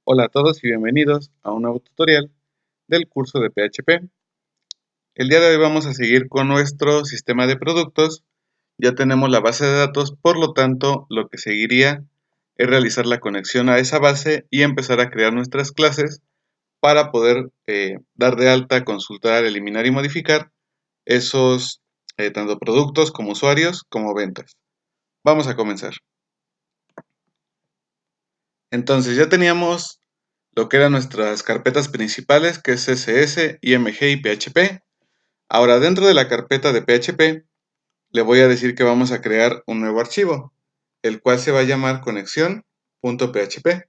Hola a todos y bienvenidos a un nuevo tutorial del curso de PHP. El día de hoy vamos a seguir con nuestro sistema de productos. Ya tenemos la base de datos, por lo tanto lo que seguiría es realizar la conexión a esa base y empezar a crear nuestras clases para poder dar de alta, consultar, eliminar y modificar esos tanto productos como usuarios como ventas. Vamos a comenzar. Entonces ya teníamos lo que eran nuestras carpetas principales, que es CSS, IMG y PHP. Ahora dentro de la carpeta de PHP le voy a decir que vamos a crear un nuevo archivo, el cual se va a llamar conexión.php,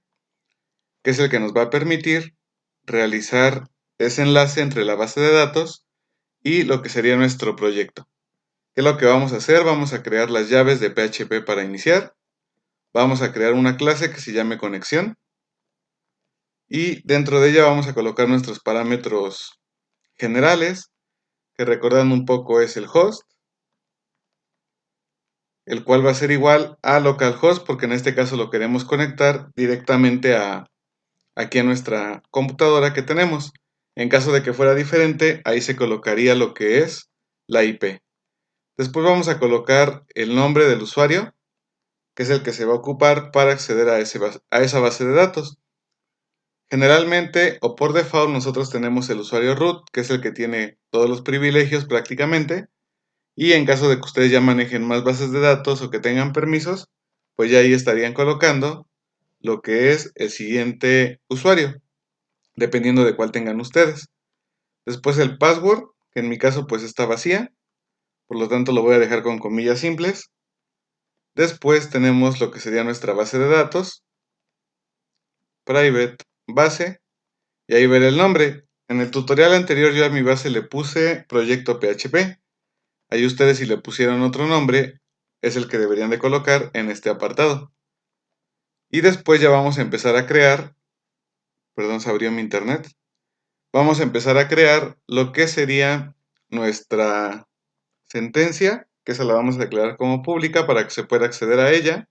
que es el que nos va a permitir realizar ese enlace entre la base de datos y lo que sería nuestro proyecto. ¿Qué es lo que vamos a hacer? Vamos a crear las llaves de PHP para iniciar. Vamos a crear una clase que se llame conexión. Y dentro de ella vamos a colocar nuestros parámetros generales, que recordando un poco es el host, el cual va a ser igual a localhost, porque en este caso lo queremos conectar directamente aquí a nuestra computadora que tenemos. En caso de que fuera diferente, ahí se colocaría lo que es la IP. Después vamos a colocar el nombre del usuario, que es el que se va a ocupar para acceder a esa base de datos. Generalmente o por default nosotros tenemos el usuario root, que es el que tiene todos los privilegios prácticamente, y en caso de que ustedes ya manejen más bases de datos o que tengan permisos, pues ya ahí estarían colocando lo que es el siguiente usuario, dependiendo de cuál tengan ustedes. Después el password, que en mi caso pues está vacía, por lo tanto lo voy a dejar con comillas simples. Después tenemos lo que sería nuestra base de datos, private base, y ahí ver el nombre. En el tutorial anterior yo a mi base le puse proyecto PHP. Ahí ustedes si le pusieron otro nombre, es el que deberían de colocar en este apartado. Y después ya vamos a empezar a crear, perdón, se abrió mi internet. Vamos a empezar a crear lo que sería nuestra sentencia, que esa la vamos a declarar como pública para que se pueda acceder a ella.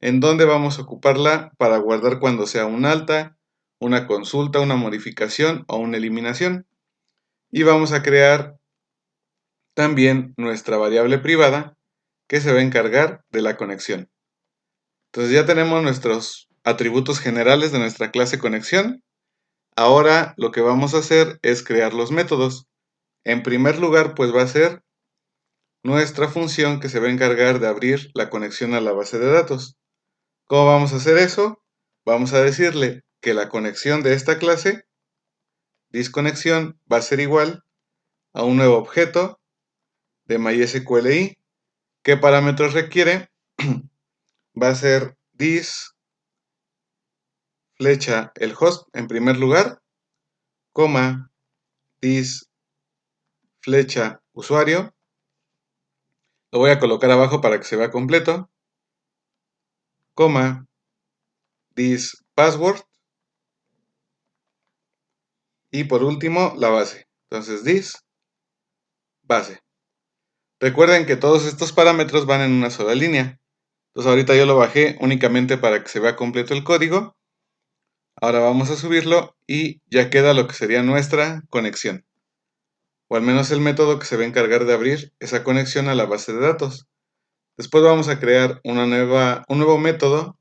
En donde vamos a ocuparla para guardar cuando sea un alta, una consulta, una modificación o una eliminación. Y vamos a crear también nuestra variable privada que se va a encargar de la conexión. Entonces ya tenemos nuestros atributos generales de nuestra clase conexión. Ahora lo que vamos a hacer es crear los métodos. En primer lugar, pues va a ser nuestra función que se va a encargar de abrir la conexión a la base de datos. ¿Cómo vamos a hacer eso? Vamos a decirle que la conexión de esta clase, disconexión, va a ser igual a un nuevo objeto de MySQLi. ¿Qué parámetros requiere? Va a ser dis flecha el host en primer lugar, coma, dis flecha usuario. Lo voy a colocar abajo para que se vea completo, coma, dis password. Y por último, la base. Entonces, dis base. Recuerden que todos estos parámetros van en una sola línea. Entonces ahorita yo lo bajé únicamente para que se vea completo el código. Ahora vamos a subirlo y ya queda lo que sería nuestra conexión. O al menos el método que se va a encargar de abrir esa conexión a la base de datos. Después vamos a crear un nuevo método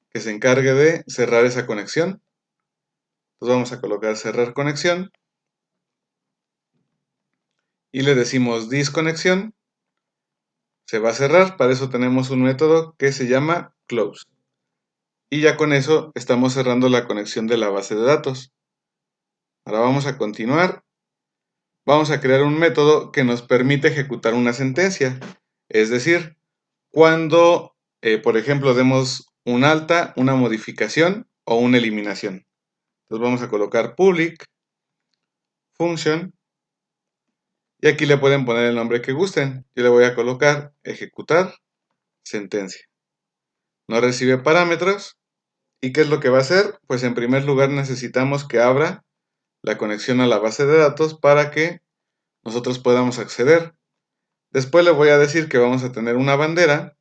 que se encargue de cerrar esa conexión. Entonces vamos a colocar cerrar conexión. Y le decimos disconexión. Se va a cerrar, para eso tenemos un método que se llama close. Y ya con eso estamos cerrando la conexión de la base de datos. Ahora vamos a continuar. Vamos a crear un método que nos permite ejecutar una sentencia. Es decir, cuando, por ejemplo, demos un alta, una modificación o una eliminación. Entonces vamos a colocar public function. Y aquí le pueden poner el nombre que gusten. Yo le voy a colocar ejecutar sentencia. No recibe parámetros. ¿Y qué es lo que va a hacer? Pues en primer lugar necesitamos que abra la conexión a la base de datos para que nosotros podamos acceder. Después le voy a decir que vamos a tener una bandera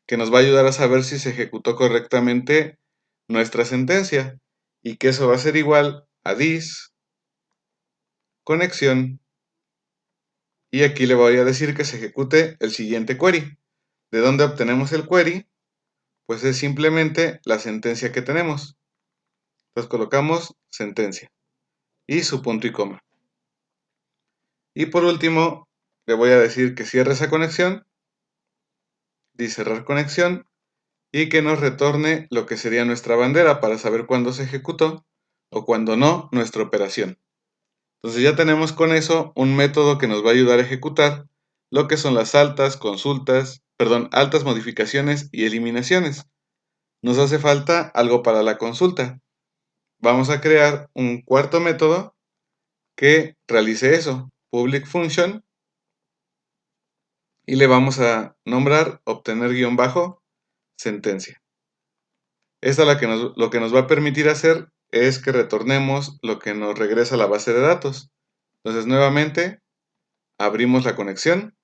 que nos va a ayudar a saber si se ejecutó correctamente nuestra sentencia. y que eso va a ser igual a this conexión, y aquí le voy a decir que se ejecute el siguiente query. ¿De dónde obtenemos el query? Pues es simplemente la sentencia que tenemos. Entonces colocamos sentencia y su punto y coma. Y por último, le voy a decir que cierre esa conexión, di cerrar conexión, y que nos retorne lo que sería nuestra bandera para saber cuándo se ejecutó o cuándo no nuestra operación. Entonces ya tenemos con eso un método que nos va a ayudar a ejecutar lo que son las altas modificaciones y eliminaciones. Nos hace falta algo para la consulta. Vamos a crear un cuarto método que realice eso, public function, y le vamos a nombrar obtener guión bajo sentencia. Esta lo que nos va a permitir hacer es que retornemos lo que nos regresa a la base de datos. Entonces nuevamente abrimos la conexión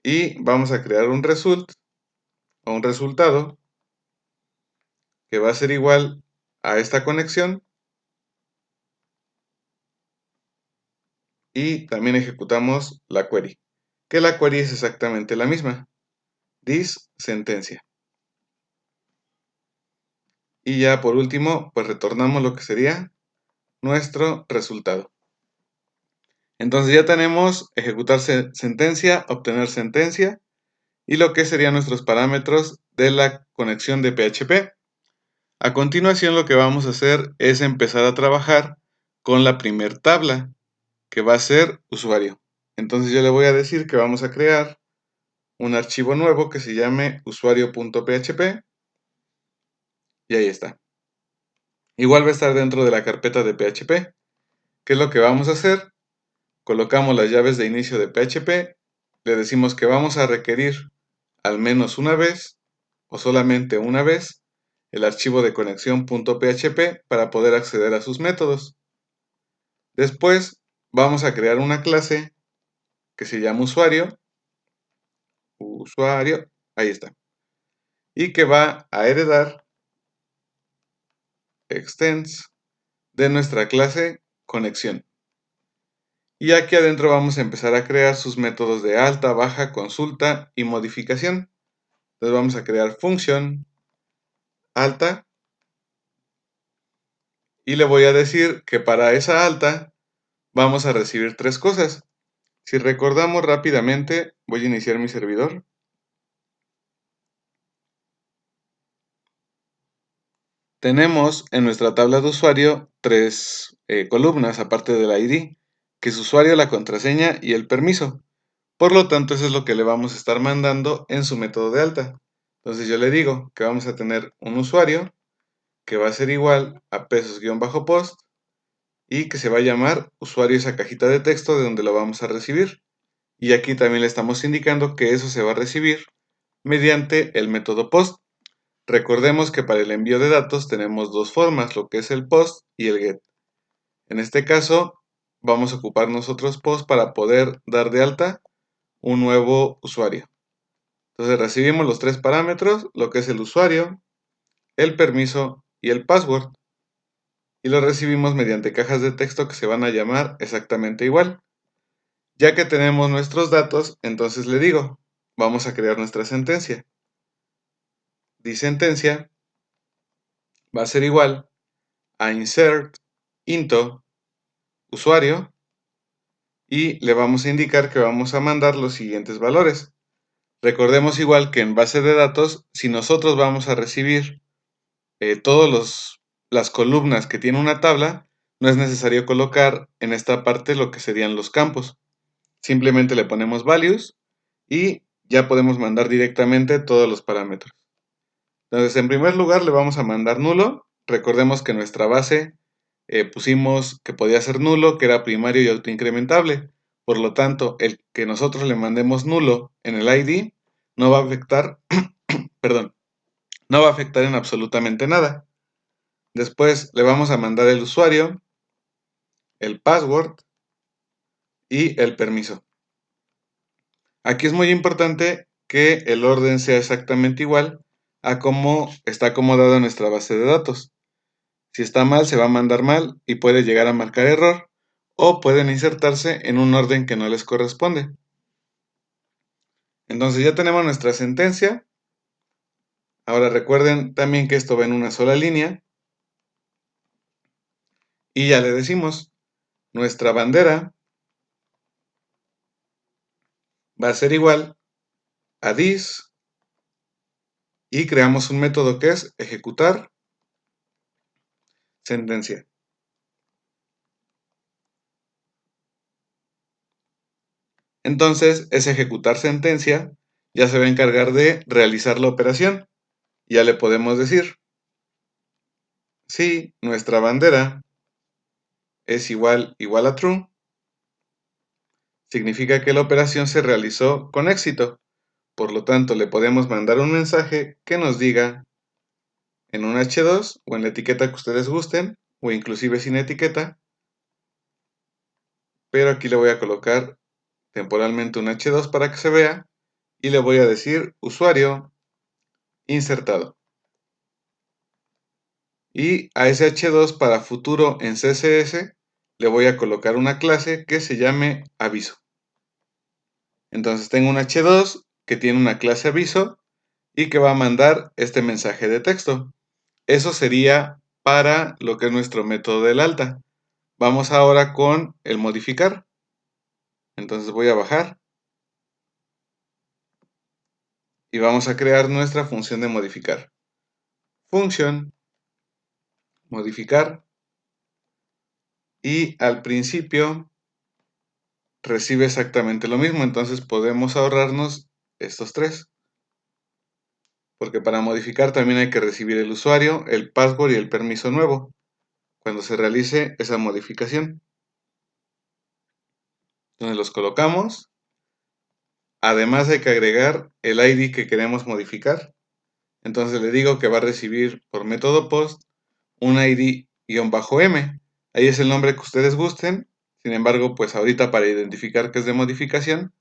y vamos a crear un result o un resultado que va a ser igual a esta conexión, y también ejecutamos la query, que la query es exactamente la misma, this sentencia. Y ya por último, pues retornamos lo que sería nuestro resultado. Entonces ya tenemos ejecutar sentencia, obtener sentencia y lo que serían nuestros parámetros de la conexión de PHP. A continuación lo que vamos a hacer es empezar a trabajar con la primer tabla, que va a ser usuario. Entonces yo le voy a decir que vamos a crear un archivo nuevo que se llame usuario.php y ahí está. Igual va a estar dentro de la carpeta de PHP. ¿Qué es lo que vamos a hacer? Colocamos las llaves de inicio de PHP, le decimos que vamos a requerir al menos una vez o solamente una vez el archivo de conexión.php para poder acceder a sus métodos. Después vamos a crear una clase que se llama usuario, ahí está, y que va a heredar extends de nuestra clase conexión. Y aquí adentro vamos a empezar a crear sus métodos de alta, baja, consulta y modificación. Entonces vamos a crear función alta y le voy a decir que para esa alta vamos a recibir tres cosas. Si recordamos rápidamente, voy a iniciar mi servidor. Tenemos en nuestra tabla de usuario tres columnas aparte del ID, que es usuario, la contraseña y el permiso. Por lo tanto, eso es lo que le vamos a estar mandando en su método de alta. Entonces yo le digo que vamos a tener un usuario que va a ser igual a pesos-post y que se va a llamar usuario esa cajita de texto de donde lo vamos a recibir. Y aquí también le estamos indicando que eso se va a recibir mediante el método post. Recordemos que para el envío de datos tenemos dos formas, lo que es el post y el get. En este caso vamos a ocupar nosotros post para poder dar de alta un nuevo usuario. Entonces recibimos los tres parámetros, lo que es el usuario, el permiso y el password. Y lo recibimos mediante cajas de texto que se van a llamar exactamente igual. Ya que tenemos nuestros datos, entonces le digo, vamos a crear nuestra sentencia. Sentencia va a ser igual a insert into usuario y le vamos a indicar que vamos a mandar los siguientes valores. Recordemos igual que en base de datos, si nosotros vamos a recibir todas las columnas que tiene una tabla, no es necesario colocar en esta parte lo que serían los campos. Simplemente le ponemos values y ya podemos mandar directamente todos los parámetros. Entonces, en primer lugar le vamos a mandar nulo. Recordemos que en nuestra base pusimos que podía ser nulo, que era primario y autoincrementable. Por lo tanto, el que nosotros le mandemos nulo en el ID no va a afectar, perdón, no va a afectar en absolutamente nada. Después le vamos a mandar el usuario, el password y el permiso. Aquí es muy importante que el orden sea exactamente igual a cómo está acomodada nuestra base de datos. Si está mal, se va a mandar mal y puede llegar a marcar error, o pueden insertarse en un orden que no les corresponde. Entonces ya tenemos nuestra sentencia. Ahora recuerden también que esto va en una sola línea. Y ya le decimos, nuestra bandera va a ser igual a this y creamos un método que es ejecutar sentencia. Entonces, ese ejecutar sentencia ya se va a encargar de realizar la operación. Ya le podemos decir, si nuestra bandera es igual a true, significa que la operación se realizó con éxito. Por lo tanto, le podemos mandar un mensaje que nos diga en un H2 o en la etiqueta que ustedes gusten, o inclusive sin etiqueta, pero aquí le voy a colocar temporalmente un H2 para que se vea y le voy a decir usuario insertado. Y a ese H2 para futuro en CSS le voy a colocar una clase que se llame aviso. Entonces tengo un H2 que tiene una clase aviso y que va a mandar este mensaje de texto. Eso sería para lo que es nuestro método del alta. Vamos ahora con el modificar. Entonces voy a bajar y vamos a crear nuestra función de modificar. Función modificar y al principio recibe exactamente lo mismo, entonces podemos ahorrarnos estos tres. Porque para modificar también hay que recibir el usuario, el password y el permiso nuevo cuando se realice esa modificación. Entonces los colocamos. Además hay que agregar el ID que queremos modificar. Entonces le digo que va a recibir por método post un ID-M. Ahí es el nombre que ustedes gusten. Sin embargo, pues ahorita para identificar que es de modificación,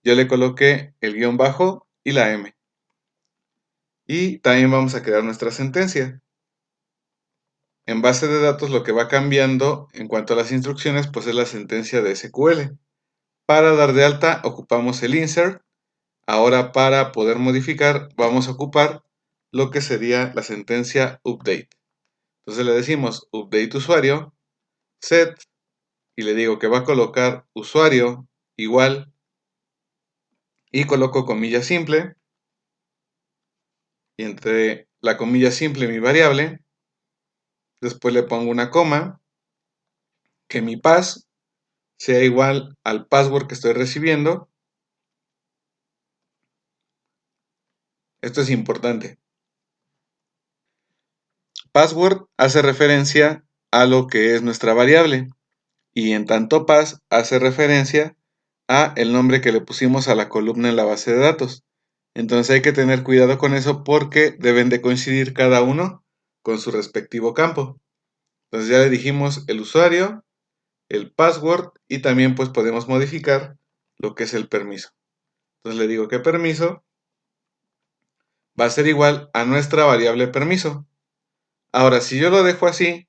yo le coloqué el guión bajo y la M. Y también vamos a crear nuestra sentencia. En base de datos lo que va cambiando en cuanto a las instrucciones, pues es la sentencia de SQL. Para dar de alta ocupamos el insert. Ahora para poder modificar vamos a ocupar lo que sería la sentencia update. Entonces le decimos update usuario, set, y le digo que va a colocar usuario igual, y coloco comilla simple, y entre la comilla simple mi variable, después le pongo una coma, que mi pass sea igual al password que estoy recibiendo. Esto es importante. Password hace referencia a lo que es nuestra variable, y en tanto pass hace referencia a el nombre que le pusimos a la columna en la base de datos. Entonces hay que tener cuidado con eso porque deben de coincidir cada uno con su respectivo campo. Entonces ya le dijimos el usuario, el password y también pues podemos modificar lo que es el permiso. Entonces le digo que permiso va a ser igual a nuestra variable permiso. Ahora, si yo lo dejo así,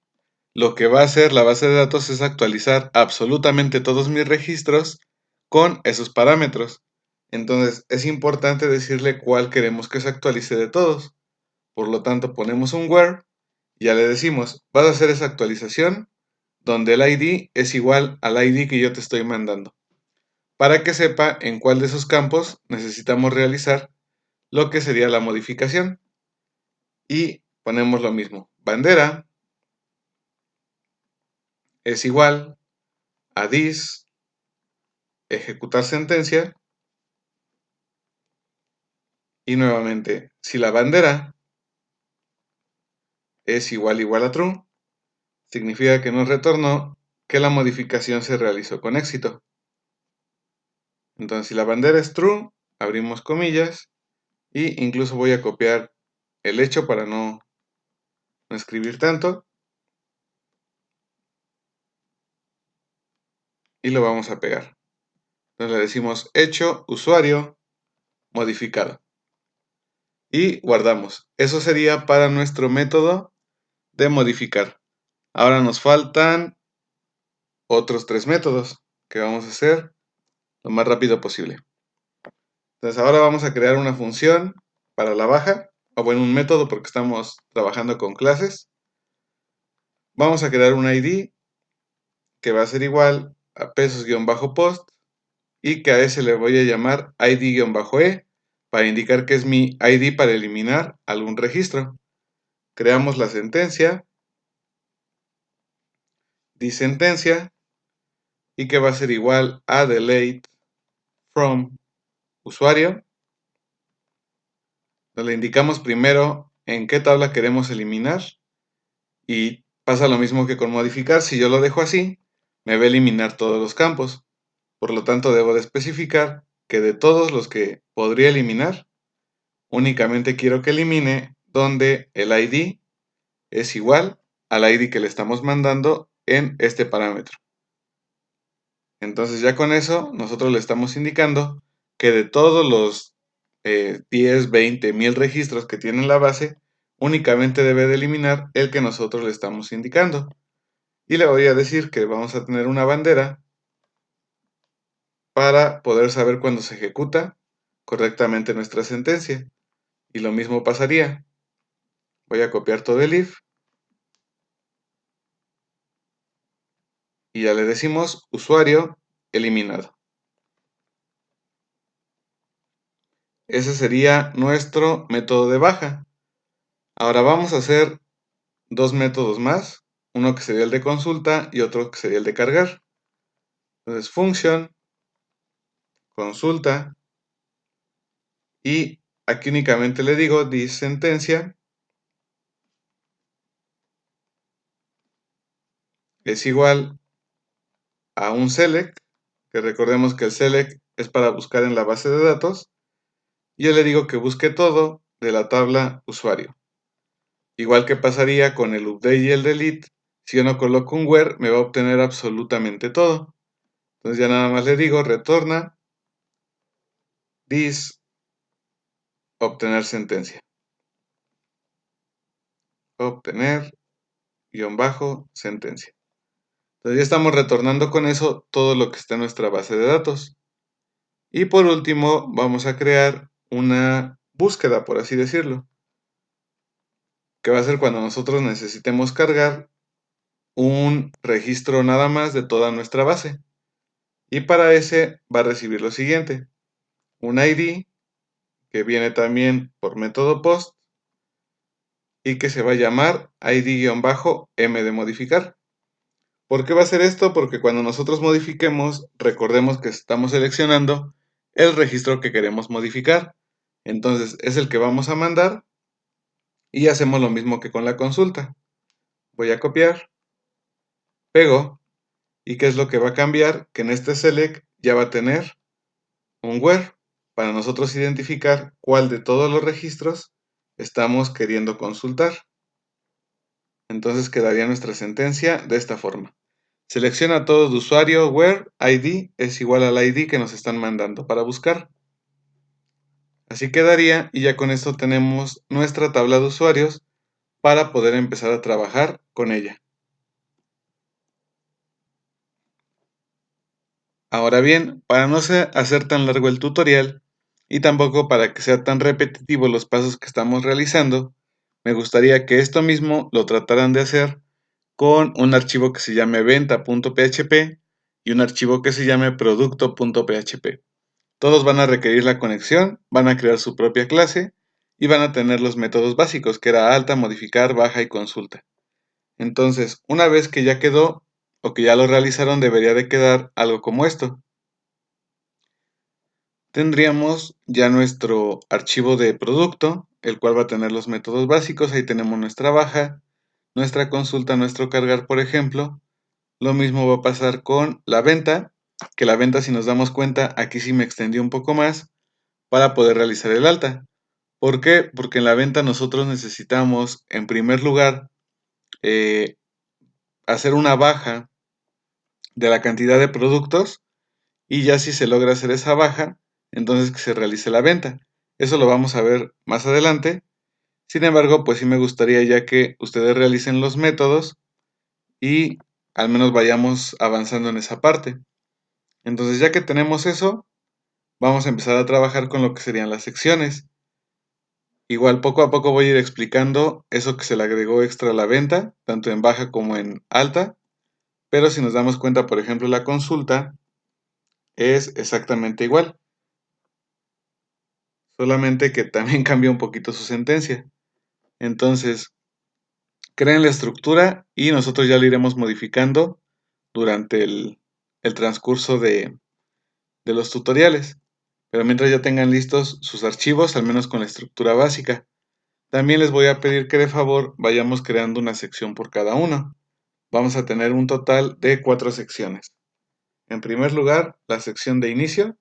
lo que va a hacer la base de datos es actualizar absolutamente todos mis registros con esos parámetros. Entonces es importante decirle cuál queremos que se actualice de todos. Por lo tanto ponemos un where y ya le decimos, vas a hacer esa actualización donde el ID es igual al ID que yo te estoy mandando. Para que sepa en cuál de esos campos necesitamos realizar lo que sería la modificación. Y ponemos lo mismo, bandera es igual a this ejecutar sentencia. Y nuevamente, si la bandera es igual a true, significa que nos retornó que la modificación se realizó con éxito. Entonces, si la bandera es true, abrimos comillas, y incluso voy a copiar el hecho para no escribir tanto, y lo vamos a pegar. Entonces le decimos hecho usuario modificado. Y guardamos. Eso sería para nuestro método de modificar. Ahora nos faltan otros 3 métodos que vamos a hacer lo más rápido posible. Entonces ahora vamos a crear una función para la baja, o bueno, un método porque estamos trabajando con clases. Vamos a crear un ID que va a ser igual a pesos-post y que a ese le voy a llamar ID-E para indicar que es mi ID para eliminar algún registro. Creamos la sentencia, disentencia, y que va a ser igual a delete from usuario. Le indicamos primero en qué tabla queremos eliminar y pasa lo mismo que con modificar. Si yo lo dejo así, me va a eliminar todos los campos. Por lo tanto, debo de especificar que de todos los que podría eliminar, únicamente quiero que elimine donde el ID es igual al ID que le estamos mandando en este parámetro. Entonces ya con eso nosotros le estamos indicando que de todos los 10, 20, 1000 registros que tiene la base, únicamente debe de eliminar el que nosotros le estamos indicando. Y le voy a decir que vamos a tener una bandera para poder saber cuándo se ejecuta correctamente nuestra sentencia. Y lo mismo pasaría. Voy a copiar todo el if y ya le decimos usuario eliminado. Ese sería nuestro método de baja. Ahora vamos a hacer dos métodos más, uno que sería el de consulta y otro que sería el de cargar. Entonces function, consulta, y aquí únicamente le digo disentencia es igual a un select, que recordemos que el select es para buscar en la base de datos, y yo le digo que busque todo de la tabla usuario. Igual que pasaría con el update y el delete, si yo no coloco un where, me va a obtener absolutamente todo. Entonces ya nada más le digo retorna this obtener sentencia. Obtener guión bajo sentencia. Entonces ya estamos retornando con eso todo lo que está en nuestra base de datos. Y por último vamos a crear una búsqueda, por así decirlo, que va a ser cuando nosotros necesitemos cargar un registro nada más de toda nuestra base. Y para ese va a recibir lo siguiente: un ID que viene también por método post y que se va a llamar ID-M de modificar. ¿Por qué va a ser esto? Porque cuando nosotros modifiquemos, recordemos que estamos seleccionando el registro que queremos modificar. Entonces es el que vamos a mandar y hacemos lo mismo que con la consulta. Voy a copiar, pego, y ¿qué es lo que va a cambiar? Que en este select ya va a tener un where para nosotros identificar cuál de todos los registros estamos queriendo consultar. Entonces quedaría nuestra sentencia de esta forma. Selecciona todo de usuario where ID es igual al ID que nos están mandando para buscar. Así quedaría y ya con esto tenemos nuestra tabla de usuarios para poder empezar a trabajar con ella. Ahora bien, para no hacer tan largo el tutorial y tampoco para que sea tan repetitivo los pasos que estamos realizando, me gustaría que esto mismo lo trataran de hacer con un archivo que se llame venta.php y un archivo que se llame producto.php. Todos van a requerir la conexión, van a crear su propia clase y van a tener los métodos básicos, que era alta, modificar, baja y consulta. Entonces, una vez que ya quedó o que ya lo realizaron, debería de quedar algo como esto. Tendríamos ya nuestro archivo de producto, el cual va a tener los métodos básicos. Ahí tenemos nuestra baja, nuestra consulta, nuestro cargar, por ejemplo. Lo mismo va a pasar con la venta, que la venta, si nos damos cuenta, aquí sí me extendió un poco más para poder realizar el alta. ¿Por qué? Porque en la venta nosotros necesitamos, en primer lugar, hacer una baja de la cantidad de productos y ya si se logra hacer esa baja, entonces que se realice la venta. Eso lo vamos a ver más adelante. Sin embargo, pues sí me gustaría ya que ustedes realicen los métodos y al menos vayamos avanzando en esa parte. Entonces, ya que tenemos eso, vamos a empezar a trabajar con lo que serían las secciones. Igual poco a poco voy a ir explicando eso que se le agregó extra a la venta, tanto en baja como en alta, pero si nos damos cuenta, por ejemplo, la consulta es exactamente igual, solamente que también cambia un poquito su sentencia. Entonces, creen la estructura y nosotros ya la iremos modificando durante el transcurso de los tutoriales. Pero mientras ya tengan listos sus archivos, al menos con la estructura básica. También les voy a pedir que de favor vayamos creando una sección por cada uno. Vamos a tener un total de 4 secciones. En primer lugar, la sección de inicio.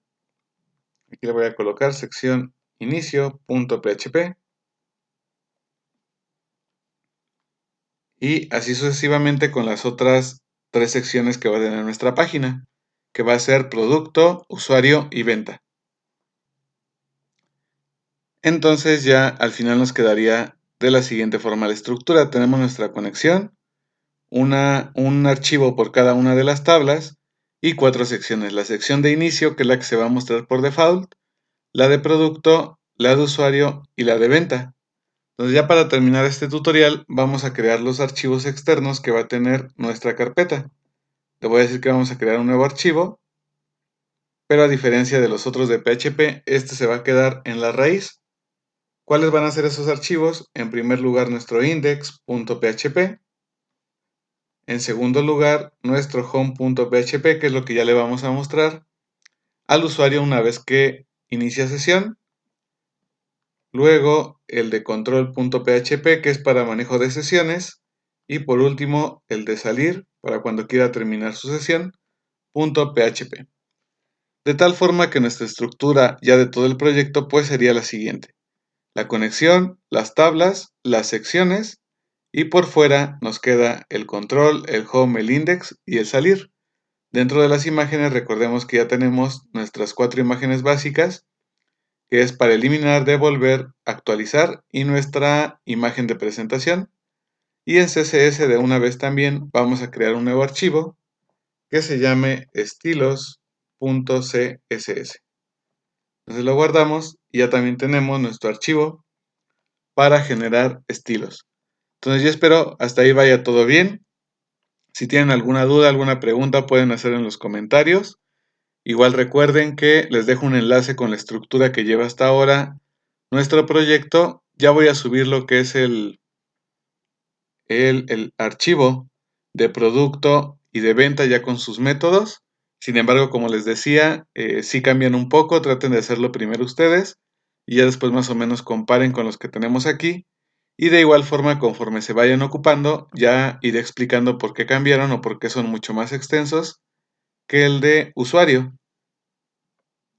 Aquí le voy a colocar sección inicio.php. Y así sucesivamente con las otras 3 secciones que va a tener nuestra página, que va a ser producto, usuario y venta. Entonces ya al final nos quedaría de la siguiente forma la estructura. Tenemos nuestra conexión, un archivo por cada una de las tablas y 4 secciones. La sección de inicio, que es la que se va a mostrar por default, la de producto, la de usuario y la de venta. Entonces ya para terminar este tutorial vamos a crear los archivos externos que va a tener nuestra carpeta. Le voy a decir que vamos a crear un nuevo archivo, pero a diferencia de los otros de PHP, este se va a quedar en la raíz. ¿Cuáles van a ser esos archivos? En primer lugar, nuestro index.php. En segundo lugar, nuestro home.php, que es lo que ya le vamos a mostrar al usuario una vez que inicia sesión. Luego, el de control.php, que es para manejo de sesiones. Y por último, el de salir, para cuando quiera terminar su sesión, .php. De tal forma que nuestra estructura ya de todo el proyecto pues sería la siguiente. La conexión, las tablas, las secciones y por fuera nos queda el control, el home, el index y el salir. Dentro de las imágenes recordemos que ya tenemos nuestras 4 imágenes básicas, que es para eliminar, devolver, actualizar y nuestra imagen de presentación. Y en CSS de una vez también vamos a crear un nuevo archivo que se llame estilos.css. Entonces lo guardamos y ya también tenemos nuestro archivo para generar estilos. Entonces yo espero hasta ahí vaya todo bien. Si tienen alguna duda, alguna pregunta, pueden hacer en los comentarios. Igual recuerden que les dejo un enlace con la estructura que lleva hasta ahora nuestro proyecto. Ya voy a subir lo que es el archivo de producto y de venta ya con sus métodos. Sin embargo, como les decía, sí cambian un poco, traten de hacerlo primero ustedes y ya después más o menos comparen con los que tenemos aquí. Y de igual forma, conforme se vayan ocupando, ya iré explicando por qué cambiaron o por qué son mucho más extensos que el de usuario.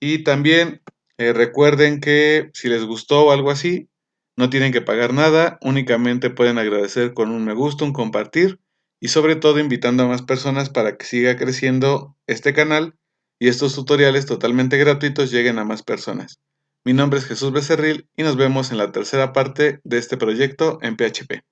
Y también recuerden que si les gustó o algo así, no tienen que pagar nada, únicamente pueden agradecer con un me gusta, un compartir y sobre todo invitando a más personas para que siga creciendo este canal y estos tutoriales totalmente gratuitos lleguen a más personas. Mi nombre es Jesús Becerril y nos vemos en la tercera parte de este proyecto en PHP.